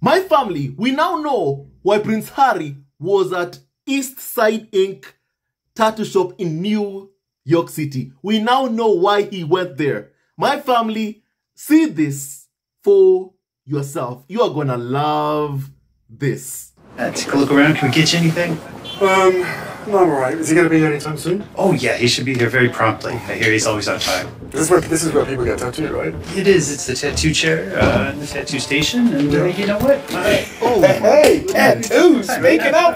My family, we now know why Prince Harry was at EASTSIDE Inc. tattoo shop in New York City. We now know why he went there. My family, see this for yourself. You are gonna love this. Take a look around. Can we get you anything? No, I'm alright. Is he going to be here anytime soon? Oh yeah, he should be here very promptly. I hear he's always on time. This is where people get tattooed, right? It is. It's the tattoo chair and the tattoo station. And you know what? Hey, tattoos. Speaking of,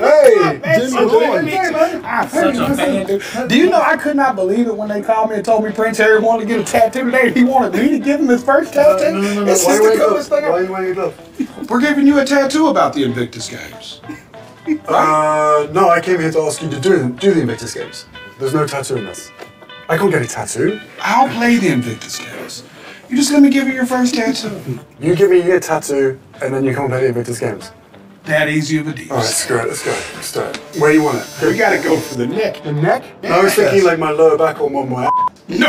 do you know I could not believe it when they called me and told me Prince Harry wanted to get a tattoo today? He wanted me to give him his first tattoo. No. It's just the coolest thing. Why are you wearing a glove? We're giving you a tattoo about the Invictus Games. No, I came here to ask you to do the Invictus Games. There's no tattoo in this. I can't get a tattoo. I'll play the Invictus Games. You just let me give you your first tattoo. You give me your tattoo, and then you come play the Invictus Games. That easy of a deal. Alright, let's go. Let's do it. Where you want it? We gotta go for the neck. The neck? Yes. No, I was thinking like my lower back or more my ass. No,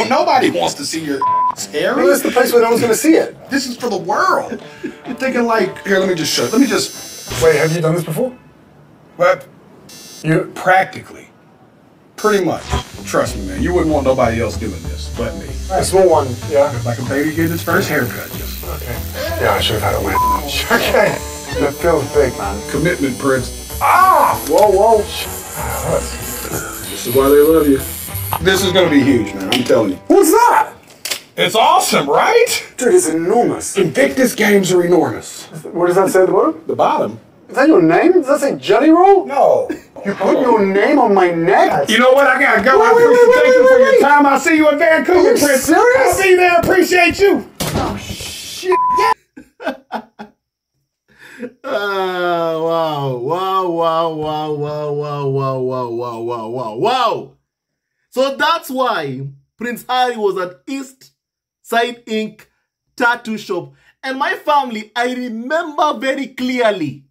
nobody wants to see your Harry. Well, that's the place where no one's gonna see it. This is for the world. You're thinking like, here, let me just show you. Let me just... Wait, have you done this before? What? You practically. Pretty much. Trust me, man. You wouldn't want nobody else doing this but me. A small one, yeah. Like a baby getting his first haircut. Just okay. Yeah, I should have had it on my okay. That feels big, man. Commitment, Prince. Ah! Whoa. This is why they love you. This is gonna be huge, man. I'm telling you. What's that? It's awesome, right? Dude, it's enormous. Invictus Games are enormous. What does that say at the bottom? The bottom. Is that your name? Does that say Jelly Roll? No. You put your name on my neck? You know what? I gotta go. Thank you for your time. I'll see you in Vancouver, Are you Prince. serious? I'll see you there. Appreciate you. Oh, shit. Wow. So that's why Prince Harry was at EASTSIDE Inc. tattoo shop. And my family, I remember very clearly,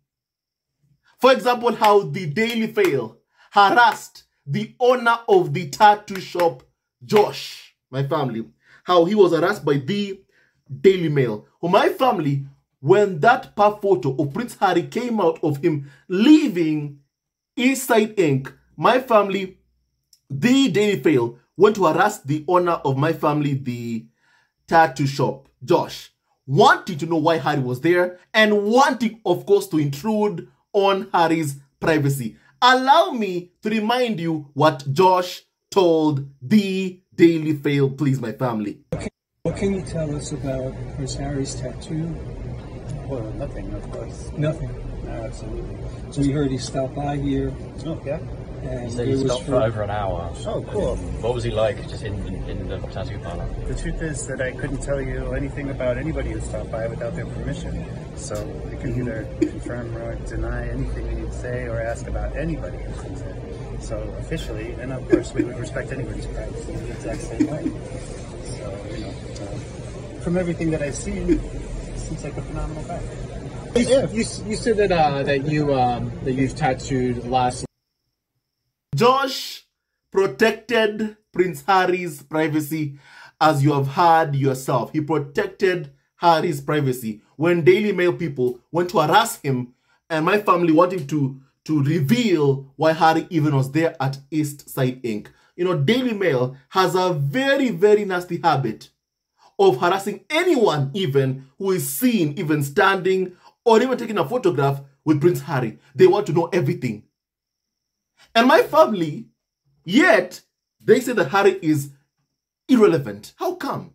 for example, how the Daily Mail harassed the owner of the tattoo shop, Josh, my family, how he was harassed by the Daily Mail. For my family, when that photo of Prince Harry came out of him leaving EASTSIDE Inc., my family, the Daily Mail, went to harass the owner of my family, the tattoo shop, Josh, wanting to know why Harry was there and wanting, of course, to intrude on Harry's privacy. Allow me to remind you what Josh told the Daily Mail, please, my family. What can you tell us about Prince Harry's tattoo? Well, nothing, of course. Nothing. No, absolutely. We heard he stopped by here. Oh, yeah? And he said he stopped for over an hour. Oh, cool. What was he like just in the tattoo parlor? The truth is that I couldn't tell you anything about anybody who stopped by without their permission. So I can either confirm or deny anything you'd say or ask about anybody who comes in. So officially, and of course we would respect anybody's privacy in the exact same way. So, from everything that I've seen, it seems like a phenomenal guy. You said that you've tattooed last. Josh protected Prince Harry's privacy, as you have heard yourself. He protected Harry's privacy when Daily Mail people went to harass him and my family wanting to reveal why Harry even was there at EASTSIDE Inc. You know, Daily Mail has a very, very nasty habit of harassing anyone even who is seen even standing or even taking a photograph with Prince Harry. They want to know everything. And my family, yet, they say that Harry is irrelevant. How come?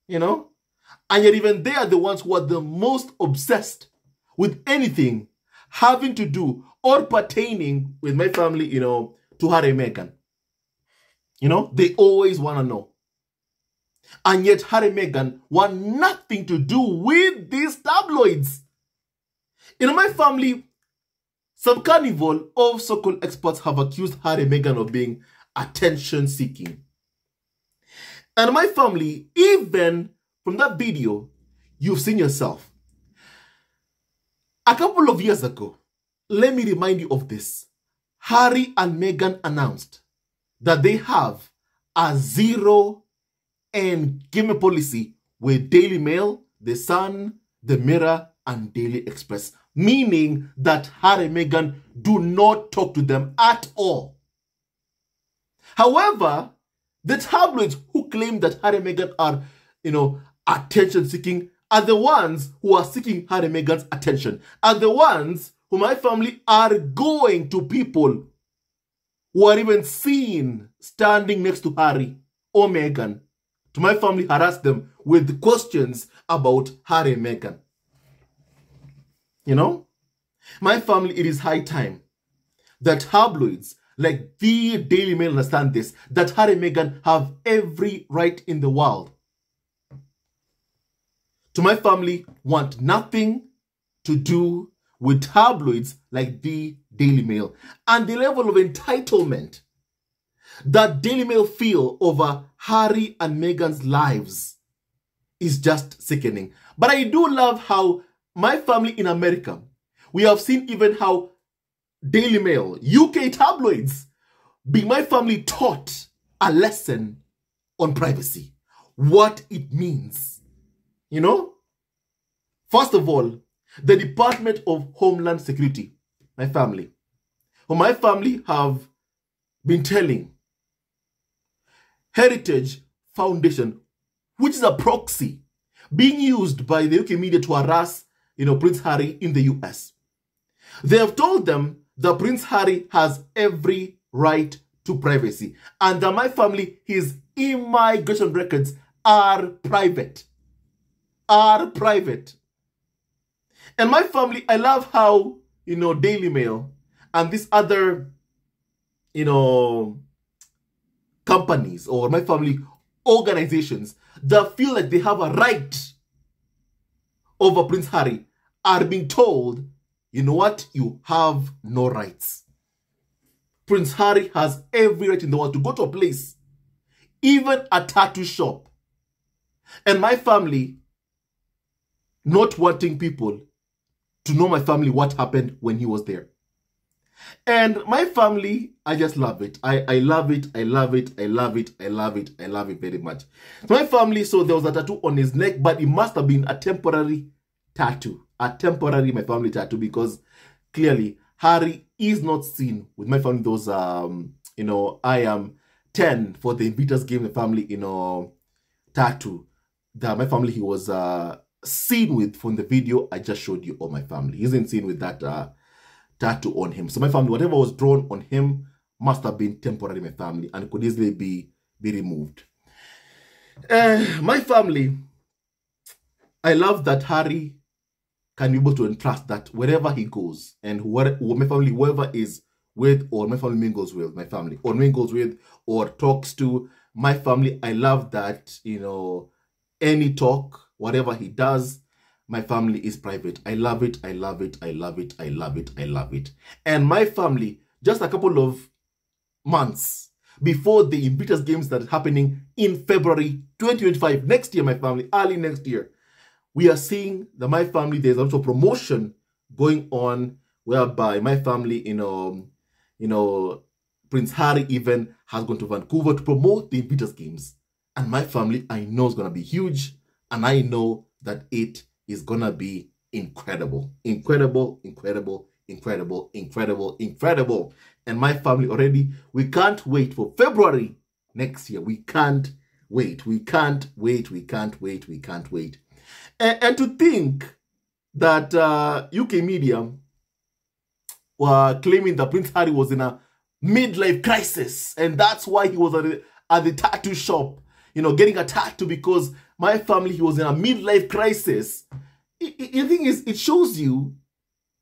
You know? And yet even they are the ones who are the most obsessed with anything having to do or pertaining with my family, you know, to Harry and Meghan. You know, they always want to know. And yet Harry and Meghan want nothing to do with these tabloids. In my family, some carnival of so-called experts have accused Harry and Meghan of being attention-seeking. And my family, even from that video, you've seen yourself. A couple of years ago, let me remind you of this. Harry and Meghan announced that they have a zero engagement policy with Daily Mail, The Sun, The Mirror, and Daily Express, meaning that Harry and Meghan do not talk to them at all. However, the tabloids who claim that Harry and Meghan are, attention-seeking are the ones who are seeking Harry and Meghan's attention, are the ones who my family are going to people who are even seen standing next to Harry or Meghan, to my family harass them with questions about Harry and Meghan. My family, it is high time that tabloids like the Daily Mail understand this, that Harry and Meghan have every right in the world to my family want nothing to do with tabloids like the Daily Mail. And the level of entitlement that Daily Mail feel over Harry and Meghan's lives is just sickening. But I do love how my family in America, we have seen even how Daily Mail, UK tabloids, being my family taught a lesson on privacy, what it means. First of all, the Department of Homeland Security, my family have been telling Heritage Foundation, which is a proxy being used by the UK media to harass, Prince Harry in the US. They have told them that Prince Harry has every right to privacy and that my family, his immigration records are private. And my family, I love how, Daily Mail and these other, companies or my family organizations that feel like they have a right over Prince Harry are being told, you know what, you have no rights. Prince Harry has every right in the world to go to a place, even a tattoo shop. And my family, not wanting people to know my family what happened when he was there. And my family, I just love it. I love it. I love it. I love it. I love it. I love it very much. My family, so there was a tattoo on his neck, but it must have been a temporary tattoo. A temporary, my family tattoo, because clearly Harry is not seen with my family. Those, I am 10 for the Invictus game, the family, tattoo. That my family, he was seen with from the video I just showed you of my family. He isn't seen with that tattoo on him. So my family, whatever was drawn on him must have been temporary, my family, and could easily be removed. My family, I love that Harry can be able to entrust that wherever he goes and my family, whoever is with or my family mingles with, my family, or mingles with or talks to my family, I love that, any talk, whatever he does, my family is private. I love it. I love it. I love it. I love it. I love it. And my family, just a couple of months before the Invictus games that are happening in February 2025, next year, my family, early next year, we are seeing that my family, there's also promotion going on whereby my family, Prince Harry even has gone to Vancouver to promote the Invictus games. And my family, I know, is going to be huge. And I know that it is going to be incredible. Incredible, incredible, incredible, incredible, incredible. And my family already, we can't wait for February next year. We can't wait. We can't wait. We can't wait. We can't wait. And to think that UK media were claiming that Prince Harry was in a midlife crisis. And that's why he was at the tattoo shop, getting a tattoo, because my family, he was in a midlife crisis. The thing is, it shows you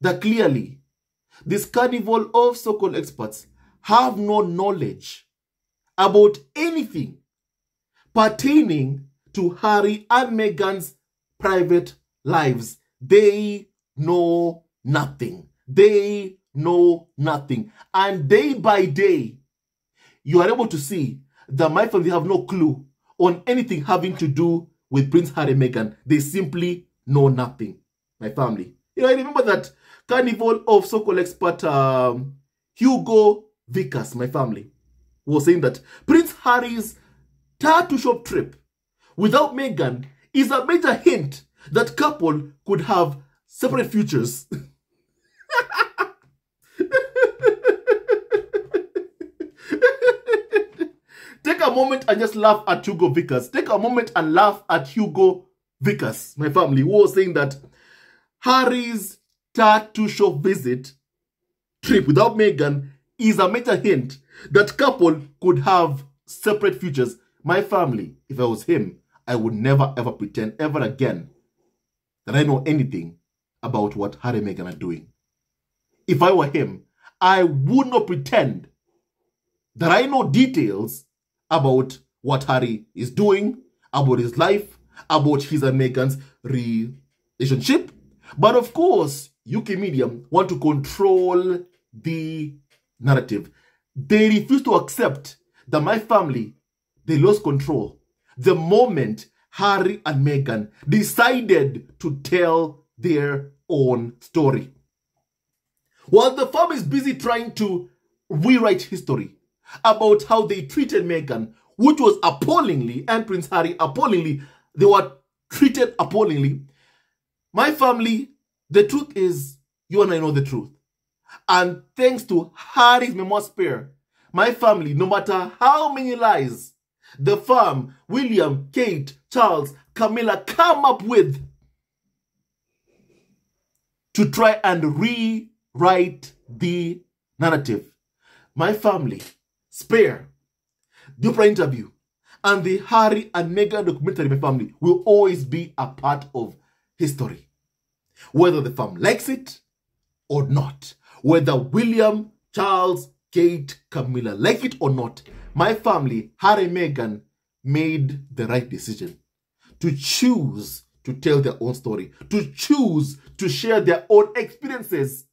that clearly this carnival of so-called experts have no knowledge about anything pertaining to Harry and Meghan's private lives. They know nothing. They know nothing. And day by day, you are able to see that my family have no clue on anything having to do with Prince Harry and Meghan. They simply know nothing, my family. I remember that carnival of so-called expert Hugo Vickers, my family, was saying that Prince Harry's tattoo shop trip without Meghan is a major hint that couple could have separate futures. Take a moment and just laugh at Hugo Vickers. Take a moment and laugh at Hugo Vickers, my family, who was saying that Harry's tattoo shop visit trip without Meghan is a major hint that couple could have separate futures. My family, if I was him, I would never ever pretend ever again that I know anything about what Harry and Meghan are doing. If I were him, I would not pretend that I know details about what Harry is doing, about his life, about his and Meghan's relationship. But of course, UK media want to control the narrative. They refuse to accept that my family, they lost control the moment Harry and Meghan decided to tell their own story. While the family is busy trying to rewrite history about how they treated Meghan, which was appallingly, and Prince Harry appallingly, they were treated appallingly. My family, the truth is, you and I know the truth. And thanks to Harry's memoir spare, my family, no matter how many lies the firm, William, Kate, Charles, Camilla come up with to try and rewrite the narrative, my family, spare, the Oprah interview, and the Harry and Meghan documentary, my family, will always be a part of history. Whether the firm likes it or not, whether William, Charles, Kate, Camilla like it or not, my family, Harry and Meghan, made the right decision to choose to tell their own story, to choose to share their own experiences.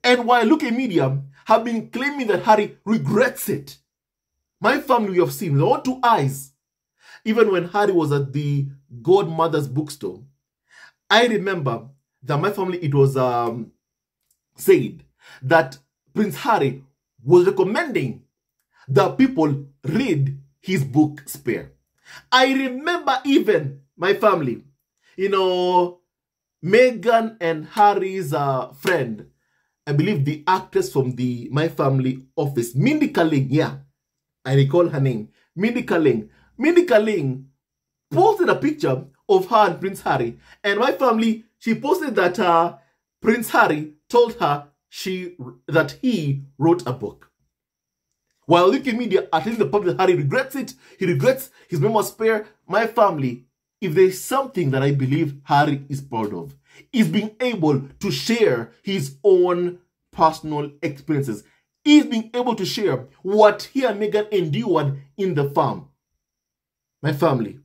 And while UK media have been claiming that Harry regrets it, my family, we have seen with our own two eyes, even when Harry was at the Godmother's bookstore, I remember that my family, it was said that Prince Harry was recommending that people read his book Spare. I remember even my family, you know, Meghan and Harry's friend, I believe the actress from the My Family office, Mindy Kaling, yeah, I recall her name, Mindy Kaling. Mindy Kaling posted a picture of her and Prince Harry, and my family, she posted that Prince Harry told her that he wrote a book. While UK media, at least the public, Harry regrets it, he regrets his memoir Spare, my family, if there's something that I believe Harry is proud of, is being able to share his own personal experiences. He's being able to share what he and Meghan endured in the farm. My family,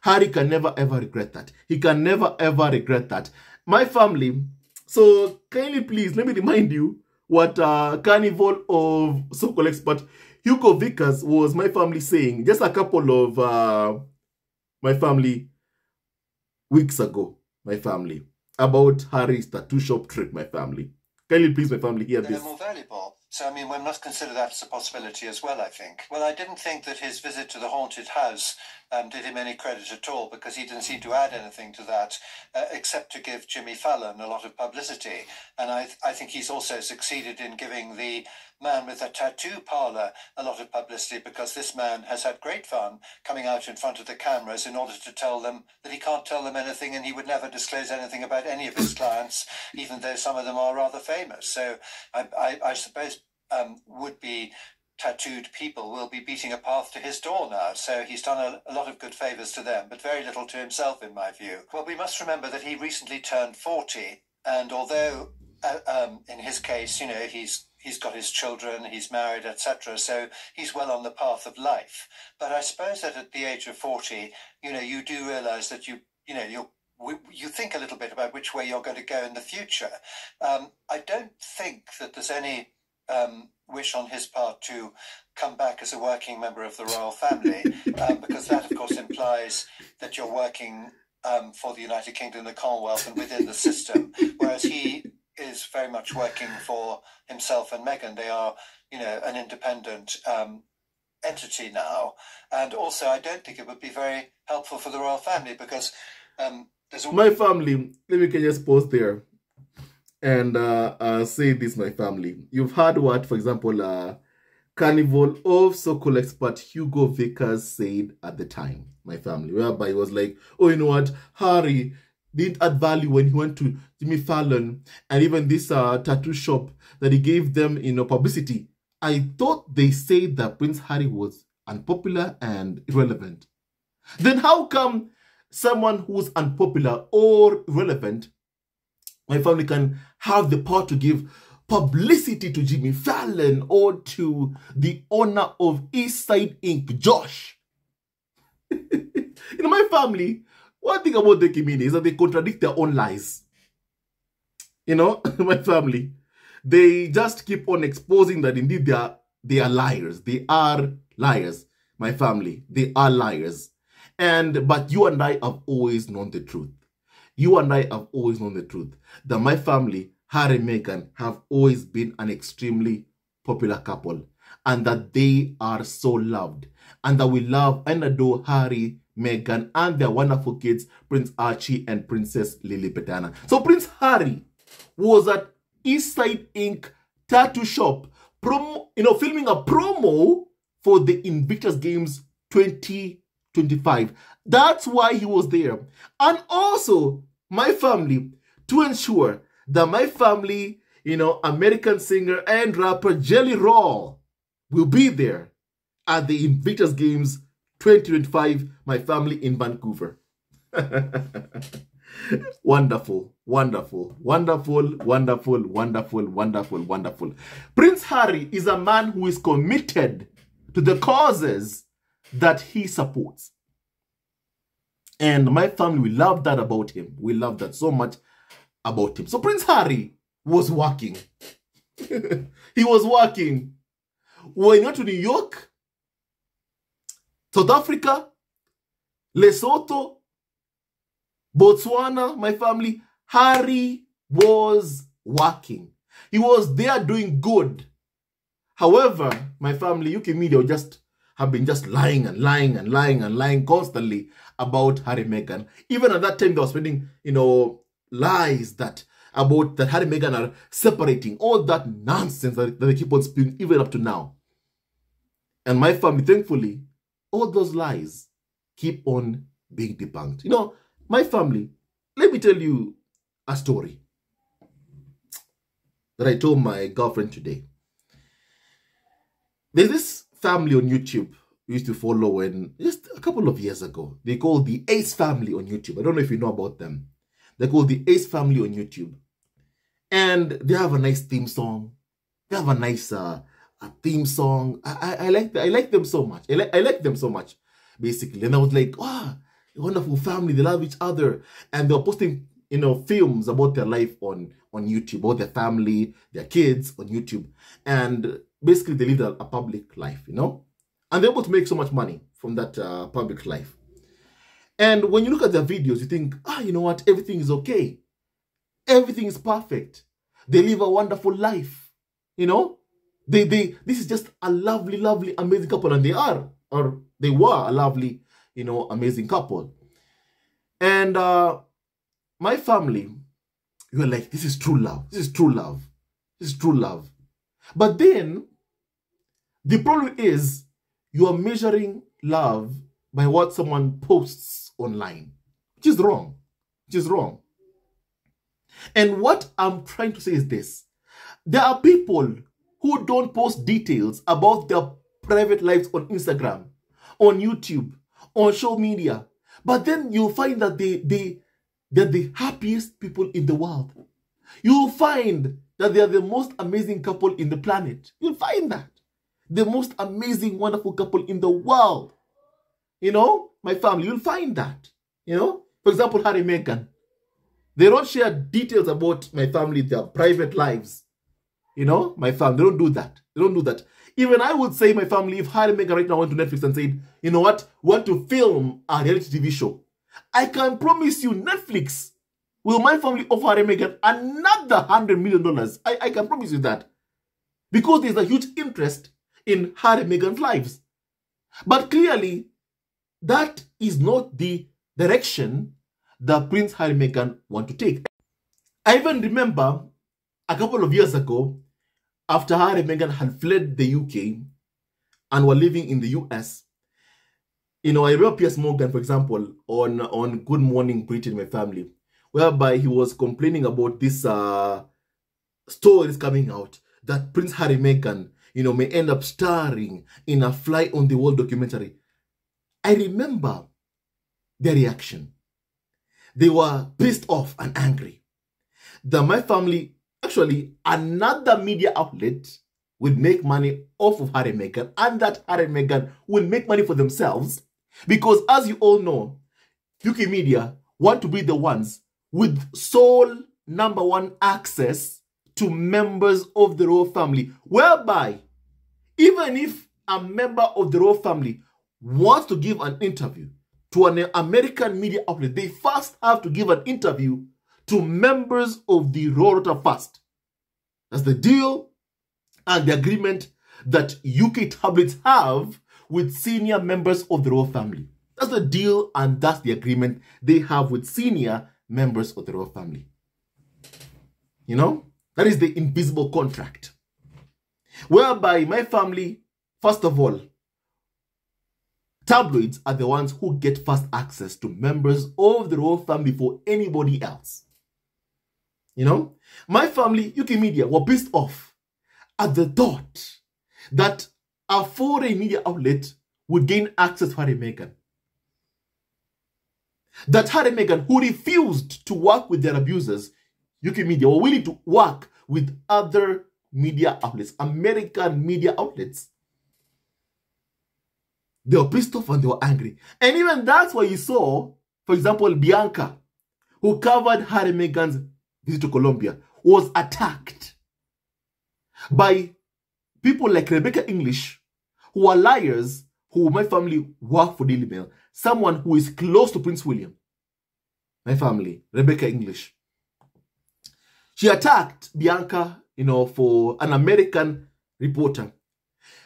Harry can never ever regret that. He can never ever regret that. My family, so kindly please, let me remind you what Carnival of So-Called Expert Hugo Vickers was my family saying just a couple of my family weeks ago, my family, about Harry's tattoo shop trip, my family. Kindly please, my family, hear this. They're more valuable. So, I mean, we must consider that as a possibility as well, I think. Well, I didn't think that his visit to the haunted house did him any credit at all, because he didn't seem to add anything to that, except to give Jimmy Fallon a lot of publicity. And I think he's also succeeded in giving the man with a tattoo parlour a lot of publicity, because this man has had great fun coming out in front of the cameras in order to tell them that he can't tell them anything, and he would never disclose anything about any of his clients, even though some of them are rather famous. So I suppose would-be tattooed people will be beating a path to his door now. So he's done a lot of good favours to them, but very little to himself, in my view. Well, we must remember that he recently turned 40, and although in his case, you know, he's got his children, he's married, etc., so he's well on the path of life. But I suppose that at the age of 40, you know, you do realise that you think a little bit about which way you're going to go in the future. I don't think that there's any wish on his part to come back as a working member of the royal family, because that, of course, implies that you're working for the United Kingdom, the Commonwealth, and within the system, whereas he is very much working for himself and Meghan. They are, you know, an independent entity now. And also, I don't think it would be very helpful for the royal family, because My family, let me just pause there and say this, my family. You've heard what, for example, Carnival of so-called expert Hugo Vickers said at the time, my family, whereby he was like, oh, you know what, Harry didn't add value when he went to Jimmy Fallon and even this tattoo shop that he gave them, publicity. I thought they said that Prince Harry was unpopular and irrelevant. Then how come someone who's unpopular or irrelevant, my family, can have the power to give publicity to Jimmy Fallon or to the owner of EASTSIDE Inc., Josh? My family, one thing about the community is that they contradict their own lies. My family, they just keep on exposing that indeed they are liars. They are liars, my family. They are liars. But you and I have always known the truth. You and I have always known the truth that my family, Harry and Meghan, have always been an extremely popular couple and that they are so loved and that we love and adore Harry, Meghan, and their wonderful kids, Prince Archie and Princess Lily Petana. So Prince Harry was at EASTSIDE Inc. tattoo shop, filming a promo for the Invictus Games 2025. That's why he was there. And also, my family, to ensure that my family, American singer and rapper Jelly Roll will be there at the Invictus Games 2025, my family in Vancouver. Wonderful, wonderful, wonderful, wonderful, wonderful, wonderful, wonderful. Prince Harry is a man who is committed to the causes that he supports. And my family, we love that about him. We love that so much about him. So Prince Harry was working. He was working. When he went to New York, South Africa, Lesotho, Botswana, my family, Harry was working. He was there doing good. However, my family, UK media have been lying and lying and lying and lying constantly about Harry and Meghan. Even at that time, they were spreading, lies about that Harry and Meghan are separating. All that nonsense that they keep on spewing even up to now. And my family, thankfully, all those lies keep on being debunked. My family, let me tell you a story that I told my girlfriend today. There's this family on YouTube we used to follow just a couple of years ago. They called the Ace family on YouTube. I don't know if you know about them. They're called the Ace family on YouTube. And they have a nice theme song. They have a nice theme song. I like them so much. I like them so much, basically. And I was like, wow, a wonderful family. They love each other. And they were posting, films about their life on YouTube, about their family, their kids on YouTube. And basically, they lived a public life, And they're able to make so much money from that public life. And when you look at their videos, you think, you know what? Everything is okay. Everything is perfect. They live a wonderful life. This is just a lovely, lovely, amazing couple. And they were a lovely, amazing couple. And my family, we were like, this is true love. This is true love. This is true love. But then, the problem is, you are measuring love by what someone posts online, which is wrong. Which is wrong. And what I'm trying to say is this. There are people who don't post details about their private lives on Instagram, on YouTube, on social media. But then you'll find that they're the happiest people in the world. You'll find that they are the most amazing couple in the planet. You'll find that. The most amazing, wonderful couple in the world. My family, you'll find that. For example, Harry and Meghan. They don't share details about my family, their private lives. My family, they don't do that. They don't do that. Even I would say, my family, if Harry and Meghan right now went to Netflix and said, you know what, want to film a reality TV show, I can promise you Netflix will my family offer Harry and Meghan another $100 million. I can promise you that. Because there's a huge interest in Harry and Meghan's lives. But clearly, that is not the direction that Prince Harry and Meghan want to take. I even remember a couple of years ago, after Harry and Meghan had fled the UK and were living in the US, I remember Piers Morgan, for example, on Good Morning Britain, my family, whereby he was complaining about this stories coming out that Prince Harry and Meghan, may end up starring in a Fly on the Wall documentary. I remember their reaction. They were pissed off and angry that my family, actually another media outlet, would make money off of Harry and Meghan, and that Harry and Meghan will make money for themselves. Because as you all know, UK media want to be the ones with sole #1 access to members of the royal family, whereby even if a member of the royal family wants to give an interview to an American media outlet, they first have to give an interview to members of the royal first. That's the deal and the agreement that UK tabloids have with senior members of the royal family. That's the deal and that's the agreement they have with senior members of the royal family. That is the invisible contract. Whereby my family, first of all, tabloids are the ones who get first access to members of the royal family for anybody else. My family, UK media, were pissed off at the thought that a foreign media outlet would gain access to Harry and Meghan. That Harry and Meghan, who refused to work with their abusers, UK media, were willing to work with other media outlets, American media outlets. They were pissed off and they were angry. And even that's why you saw, for example, Bianca, who covered Harry and Meghan's visit to Colombia, was attacked by people like Rebecca English, who are liars, who my family work for Daily Mail, someone who is close to Prince William. My family, Rebecca English. She attacked Bianca, for an American reporter,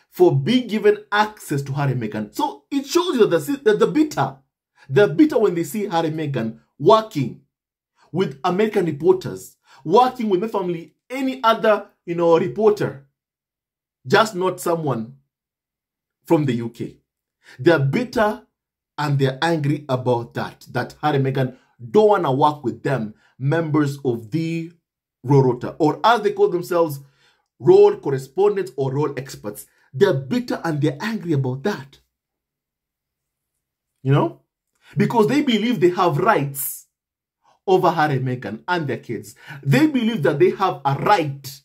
for being given access to Harry and Meghan. So it shows you that the bitter when they see Harry and Meghan working with American reporters, working with my family, any other, reporter, just not someone from the UK. They're bitter and they're angry about that Harry and Meghan don't want to work with them, members of the Royal Rota, or as they call themselves, role correspondents or role experts. They're bitter and they're angry about that. Because they believe they have rights over Harry and Meghan and their kids. They believe that they have a right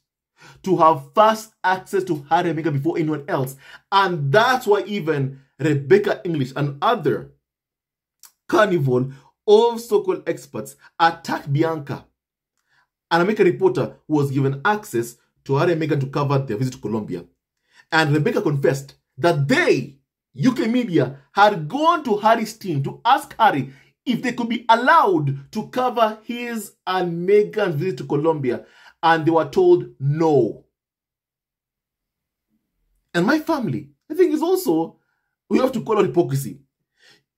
to have first access to Harry and Meghan before anyone else. And that's why even Rebecca English and other carnival of so-called experts attacked Bianca, an American reporter who was given access to Harry and Meghan to cover their visit to Colombia. And Rebecca confessed that they, UK media, had gone to Harry's team to ask Harry if they could be allowed to cover his and Meghan's visit to Colombia. And they were told no. And my family, I think, is also, we have to call it hypocrisy.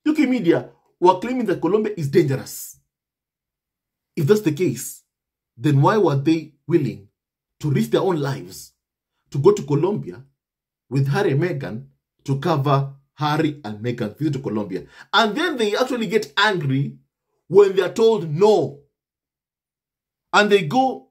UK media were claiming that Colombia is dangerous. If that's the case, then why were they willing to risk their own lives to go to Colombia with Harry and Meghan to cover Harry and Meghan's visit to Colombia? And then they actually get angry when they are told no. And they go,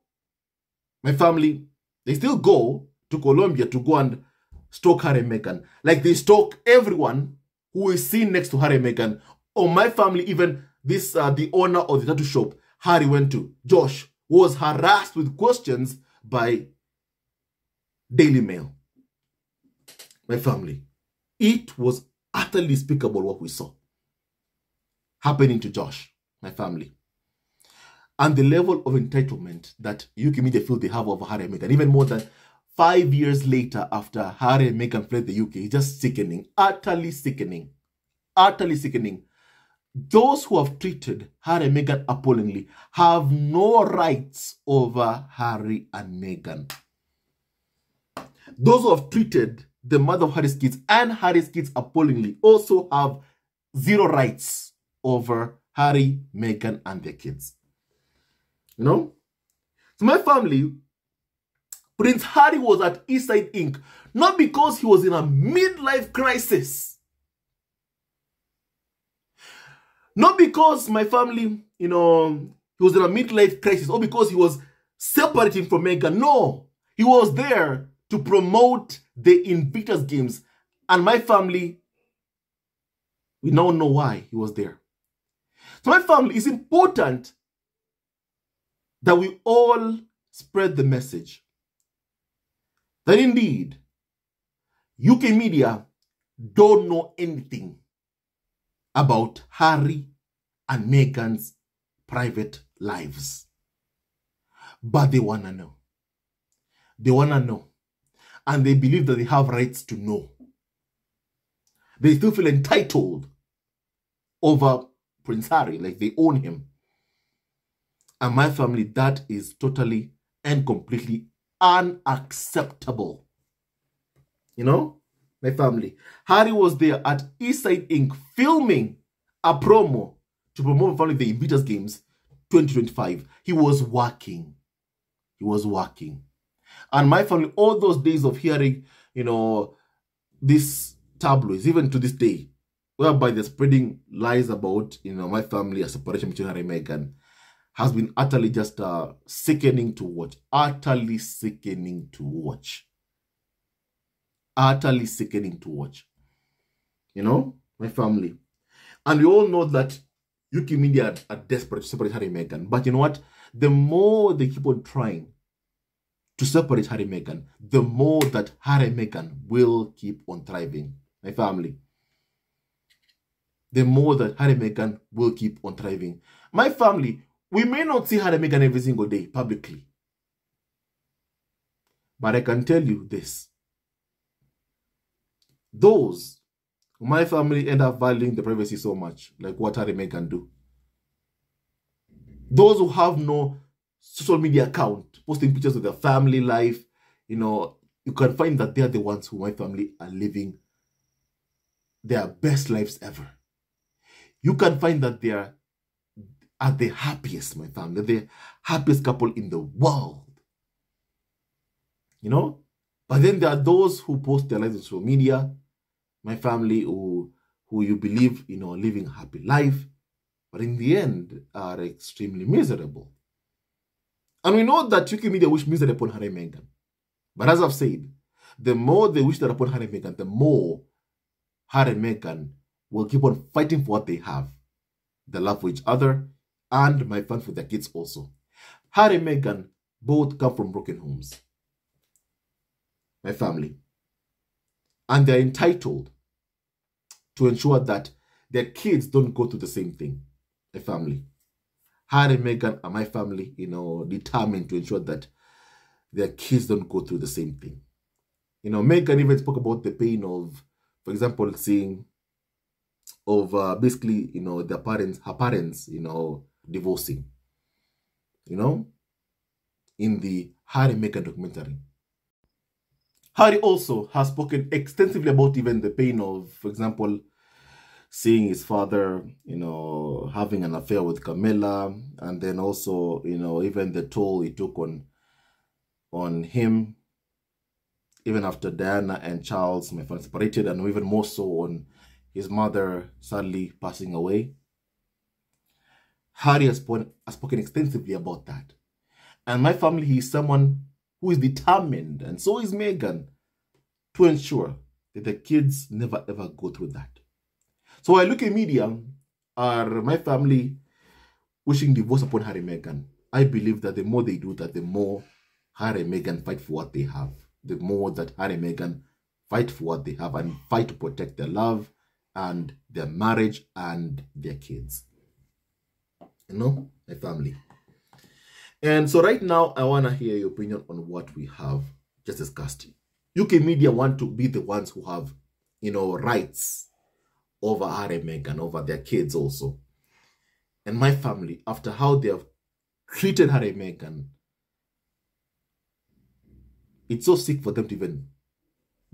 my family, they still go to Colombia to go and stalk Harry and Meghan. Like they stalk everyone who is seen next to Harry and Meghan. Or my family, even this, the owner of the tattoo shop Harry went to, Josh, was harassed with questions by Daily Mail. My family. It was utterly despicable what we saw happening to Josh, my family. And the level of entitlement that UK media feel they have over Harry and Meghan, even more than 5 years later after Harry and Meghan fled the UK, is just sickening, utterly sickening, utterly sickening. Those who have treated Harry and Meghan appallingly have no rights over Harry and Meghan. Those who have treated the mother of Harry's kids and Harry's kids appallingly also have zero rights over Harry, Meghan, and their kids. You know? So my family, Prince Harry was at EASTSIDE Inc. not because he was in a midlife crisis. Not because my family, he was in a midlife crisis or because he was separating from Meghan. No, he was there to promote the Invictus Games. And my family, we now know why he was there. So my family, it's important that we all spread the message that indeed UK media don't know anything about Harry and Meghan's private lives. But they want to know. They want to know. And they believe that they have rights to know. They still feel entitled over Prince Harry, like they own him. And my family, that is totally and completely unacceptable. You know, my family. Harry was there at EASTSIDE Inc. filming a promo to promote family the Invictus Games 2025. He was working. He was working. And my family, all those days of hearing, these tabloids, even to this day, whereby they're spreading lies about, my family, a separation between Harry and Meghan, has been utterly just sickening to watch. Utterly sickening to watch. Utterly sickening to watch. My family. And we all know that UK media are desperate to separate Harry and Meghan. But you know what? The more they keep on trying to separate Harry and Meghan, the more that Harry and Meghan will keep on thriving. My family. The more that Harry and Meghan will keep on thriving. My family, we may not see Harry and Meghan every single day publicly. But I can tell you this. Those, my family end up valuing the privacy so much, like what Harry and Meghan do. Those who have no social media account, posting pictures of their family life, you can find that they are the ones who, my family, are living their best lives ever. You can find that they are the happiest, my family, the happiest couple in the world. But then there are those who post their lives on social media, my family, who you believe, living a happy life, but in the end are extremely miserable. And we know that UK media wish misery upon Harry and Meghan. But as I've said, the more they wish that upon Harry and Meghan, the more Harry and Meghan will keep on fighting for what they have. The love for each other and my fun for their kids also. Harry and Meghan both come from broken homes. My family. And they're entitled to ensure that their kids don't go through the same thing. My family. Harry and Meghan are my family, determined to ensure that their kids don't go through the same thing. Meghan even spoke about the pain of, for example, seeing of basically, her parents, divorcing. In the Harry and Meghan documentary. Harry also has spoken extensively about even the pain of, for example, seeing his father, having an affair with Camilla, and then also, even the toll he took on him, even after Diana and Charles, my father, separated, and even more so on his mother sadly passing away. Harry has spoken extensively about that. And my family, he is someone who is determined, and so is Meghan, to ensure that the kids never ever go through that. So while UK media are my family wishing divorce upon Harry and Meghan, I believe that the more they do that, the more Harry and Meghan fight for what they have. The more that Harry and Meghan fight for what they have and fight to protect their love and their marriage and their kids. My family. And so right now, I want to hear your opinion on what we have just discussed. UK media want to be the ones who have, rights over Harry and Meghan, over their kids also. And my family, after how they have treated Harry and Meghan, it's so sick for them to even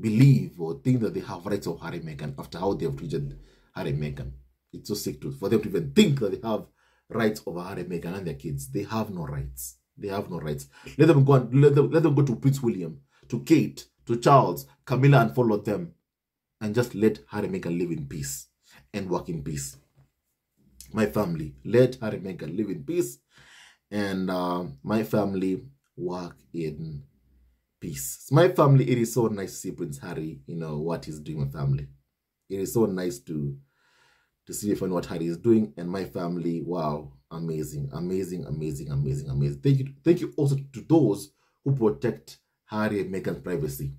believe or think that they have rights over Harry and Meghan after how they have treated Harry and Meghan. It's so sick for them to even think that they have rights over Harry, Meghan, and their kids. They have no rights. They have no rights. Let them go and let them go to Prince William, to Kate, to Charles, Camilla, and follow them, and just let Harry, Meghan live in peace and work in peace. My family, let Harry, Meghan live in peace, and my family work in peace. My family, it is so nice to see Prince Harry, you know, what he's doing with family. It is so nice to see what Harry is doing, and my family, wow, amazing, amazing, amazing, amazing, amazing. Thank you also to those who protect Harry and Meghan's privacy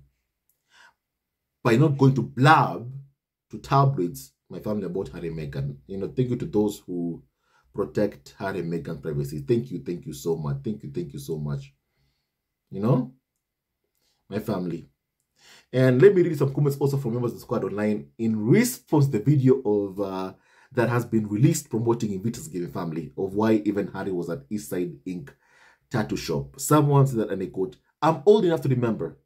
by not going to blab to tabloids, my family, about Harry and Meghan. You know, thank you to those who protect Harry and Meghan's privacy. Thank you so much. Thank you so much. You know, my family. And let me read some comments also from members of the squad online in response to the video of that has been released promoting Invictus Gaming Family, of why even Harry was at EASTSIDE Inc. tattoo shop. Someone said that, and I quote, "I'm old enough to remember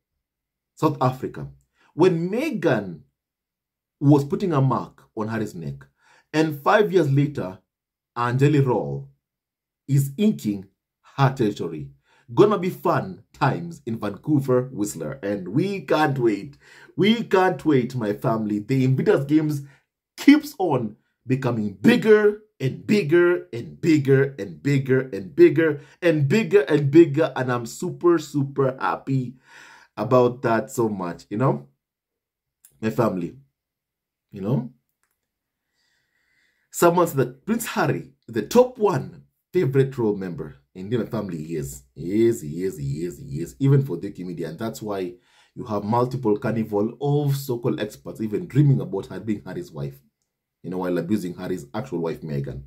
South Africa when Meghan was putting a mark on Harry's neck, and 5 years later, Angeli Roll is inking her territory. Gonna be fun times in Vancouver, Whistler, and we can't wait. We can't wait, my family. The Invictus Games keeps on becoming bigger and bigger and bigger and bigger and bigger and bigger and bigger, and I'm super, super happy about that so much, you know, my family, you know. Someone said that Prince Harry, the top one favorite role member in my family, he is, even for the media, and that's why you have multiple carnival of so-called experts even dreaming about her being Harry's wife, you know, while abusing Harry's actual wife, Meghan.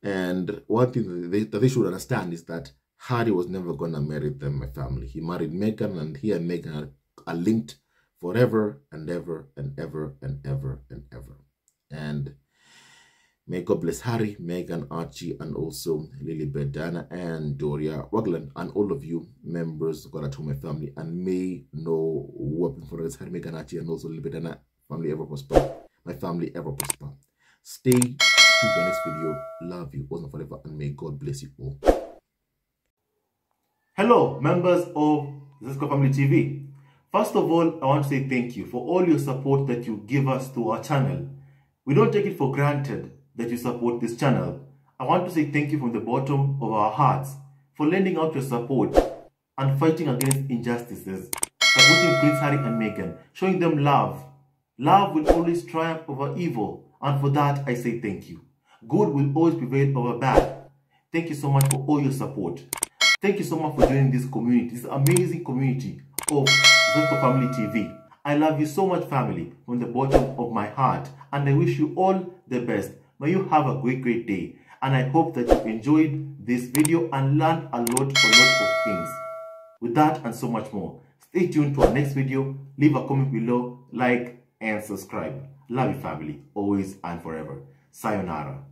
And one thing that they should understand is that Harry was never going to marry them, my family. He married Meghan, and he and Meghan are linked forever and ever and ever and ever and ever. And may God bless Harry, Meghan, Archie, and also Lilibet, Diana, and Doria Rugland, and all of you members of God at Home, my family. And may no weapon for us, Harry, Meghan, Archie, and also Lilibet, Diana, family ever prosper. My family ever prosper. Stay tuned to the next video. Love you all and forever, and may God bless you all. Hello, members of Zesco Family TV. First of all, I want to say thank you for all your support that you give us to our channel. We don't take it for granted that you support this channel. I want to say thank you from the bottom of our hearts for lending out your support and fighting against injustices, supporting Prince Harry and Meghan, showing them love. Love will always triumph over evil, and for that I say thank you. Good will always prevail over bad. Thank you so much for all your support. Thank you so much for joining this community, this amazing community of Zesco Family TV. I love you so much, family, from the bottom of my heart, and I wish you all the best. May you have a great day, and I hope that you enjoyed this video and learned a lot of things. With that and so much more, stay tuned to our next video. Leave a comment below, like, and subscribe. Love you, family, always and forever. Sayonara.